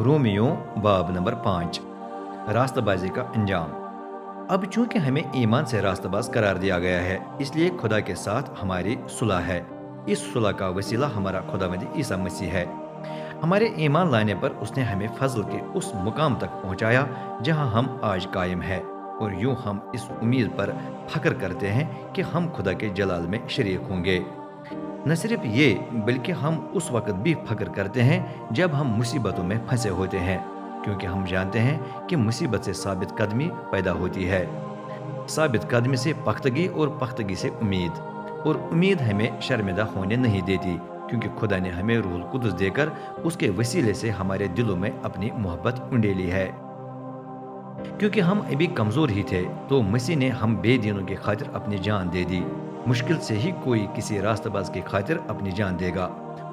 Romeo باب number 5 راستہ بازی کا انجام۔ اب چونکہ ہمیں ایمان سے راستہ باز قرار دیا گیا ہے، اس لیے خدا کے ساتھ ہماری صلح ہے۔ اس صلح کا وسیلہ ہمارا خداوند عیسیٰ مسیح ہے۔ ہمارے ایمان لانے پر اس نے ہمیں فضل کے اس مقام تک پہنچایا جہاں ہم آج قائم ہیں، اور یوں ہم اس امید پر فخر کرتے ہیں کہ ہم خدا کے جلال میں شریک ہوں گے۔ نہ صرف یہ بلکہ ہم اس وقت بھی فخر کرتے ہیں جب ہم مصیبتوں میں پھنسے ہوتے ہیں، کیونکہ ہم جانتے ہیں کہ مصیبت سے ثابت قدمی پیدا ہوتی ہے، ثابت قدمی سے پختگی، اور پختگی سے امید، اور امید ہمیں شرمندہ ہونے نہیں دیتی، کیونکہ خدا نے ہمیں روح القدس دے کر اس کے وسیلے سے ہمارے دلوں میں اپنی محبت انڈیلی ہے۔ کیونکہ ہم ابھی کمزور ہی تھے تو مسیح نے ہم بے دینوں کی خاطر اپنی جان دے دی۔ مشکل سے ہی کوئی کسی راستہ باز کی خاطر اپنی جان دے گا۔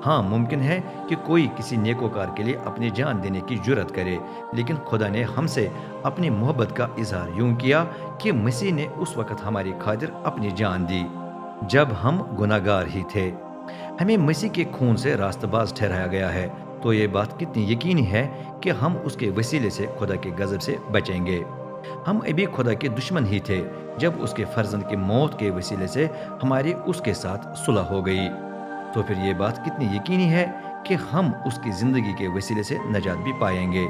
ہاں، ممکن ہے کہ کوئی کسی نیکوکار کے لیے اپنی جان دینے کی جرت کرے، لیکن خدا نے ہم سے اپنی محبت کا اظہار یوں کیا کہ مسیح نے اس وقت ہماری خاطر اپنی جان دی جب ہم گناہ گار ہی تھے۔ ہمیں مسیح کے خون سے راستہ باز ٹھہرایا گیا ہے، تو یہ بات کتنی یقینی ہے کہ ہم اس کے وسیلے سے خدا کے غضب سے بچیں گے۔ ہم ابھی خدا کے دشمن ہی تھے جب اس کے فرزند کی موت کے وسیلے سے ہماری اس کے ساتھ صلح ہو گئی، تو پھر یہ بات کتنی یقینی ہے کہ ہم اس کی زندگی کے وسیلے سے نجات بھی پائیں گے۔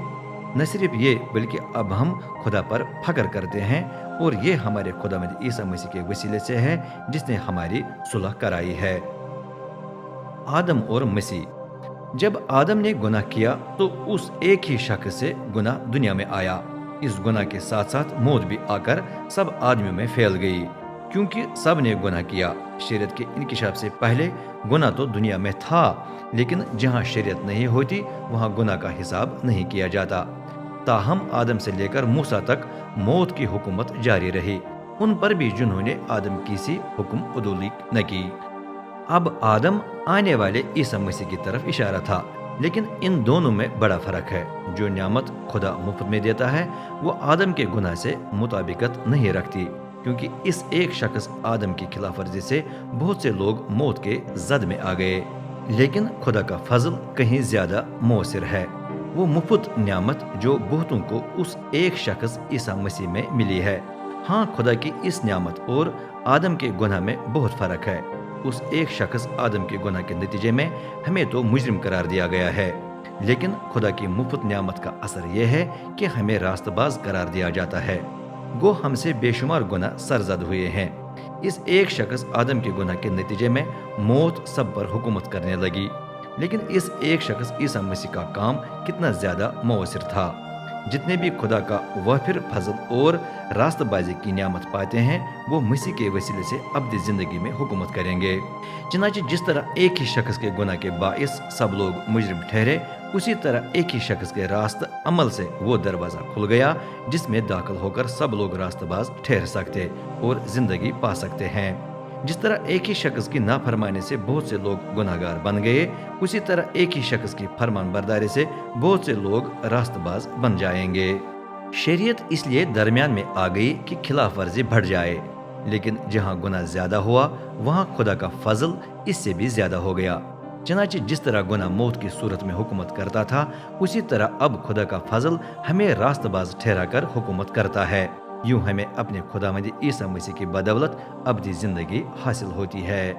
نہ صرف یہ بلکہ اب ہم خدا پر فخر کرتے ہیں، اور یہ ہمارے خداوند عیسیٰ مسیح کے وسیلے سے ہے جس نے ہماری صلح کرائی ہے۔ آدم اور مسیح۔ جب آدم نے گناہ کیا تو اس ایک ہی شخص سے گناہ دنیا میں آیا۔ اس گناہ کے ساتھ ساتھ موت بھی آ کر سب آدمیوں میں پھیل گئی، کیونکہ سب نے گناہ کیا۔ شریعت کے انکشاف سے پہلے گناہ تو دنیا میں تھا، لیکن جہاں شریعت نہیں ہوتی وہاں گناہ کا حساب نہیں کیا جاتا۔ تاہم آدم سے لے کر موسیٰ تک موت کی حکومت جاری رہی ان پر بھی جنہوں نے آدم کی سی حکم عدولی نہ کی۔ اب آدم آنے والے عیسیٰ مسیح کی طرف اشارہ تھا، لیکن ان دونوں میں بڑا فرق ہے۔ جو نعمت خدا مفت میں دیتا ہے وہ آدم کے گناہ سے مطابقت نہیں رکھتی، کیونکہ اس ایک شخص آدم کی خلاف ورزی سے بہت سے لوگ موت کے زد میں آ گئے، لیکن خدا کا فضل کہیں زیادہ مؤثر ہے۔ وہ مفت نعمت جو بہتوں کو اس ایک شخص عیسیٰ مسیح میں ملی ہے۔ ہاں، خدا کی اس نعمت اور آدم کے گناہ میں بہت فرق ہے۔ اس ایک شخص آدم کے گناہ کے نتیجے میں ہمیں تو مجرم قرار دیا گیا ہے، لیکن خدا کی مفت نعمت کا اثر یہ ہے کہ ہمیں راست باز قرار دیا جاتا ہے۔ گو ہم سے بے شمار گناہ سرزد ہوئے ہیں۔ اس ایک شخص آدم کے گناہ کے نتیجے میں موت سب پر حکومت کرنے لگی، لیکن اس ایک شخص عیسیٰ مسیح کا کام کتنا زیادہ مؤثر تھا۔ جتنے بھی خدا کا وافر فضل اور راست بازی کی نعمت پاتے ہیں وہ مسیح کے وسیلے سے ابدی زندگی میں حکومت کریں گے۔ چنانچہ جس طرح ایک ہی شخص کے گناہ کے باعث سب لوگ مجرم ٹھہرے، اسی طرح ایک ہی شخص کے راست عمل سے وہ دروازہ کھل گیا جس میں داخل ہو کر سب لوگ راست باز ٹھہر سکتے اور زندگی پا سکتے ہیں۔ جس طرح ایک ہی شخص کی نافرمانی سے بہت سے لوگ گناہ گار بن گئے، اسی طرح ایک ہی شخص کی فرمان برداری سے بہت سے لوگ راست باز بن جائیں گے۔ شریعت اس لیے درمیان میں آ گئی کہ خلاف ورزی بڑھ جائے، لیکن جہاں گناہ زیادہ ہوا وہاں خدا کا فضل اس سے بھی زیادہ ہو گیا۔ چنانچہ جس طرح گناہ موت کی صورت میں حکومت کرتا تھا، اسی طرح اب خدا کا فضل ہمیں راست باز ٹھہرا کر حکومت کرتا ہے۔ یوں ہمیں اپنے خداوند عیسیٰ مسیح کی بدولت ابدی زندگی حاصل ہوتی ہے۔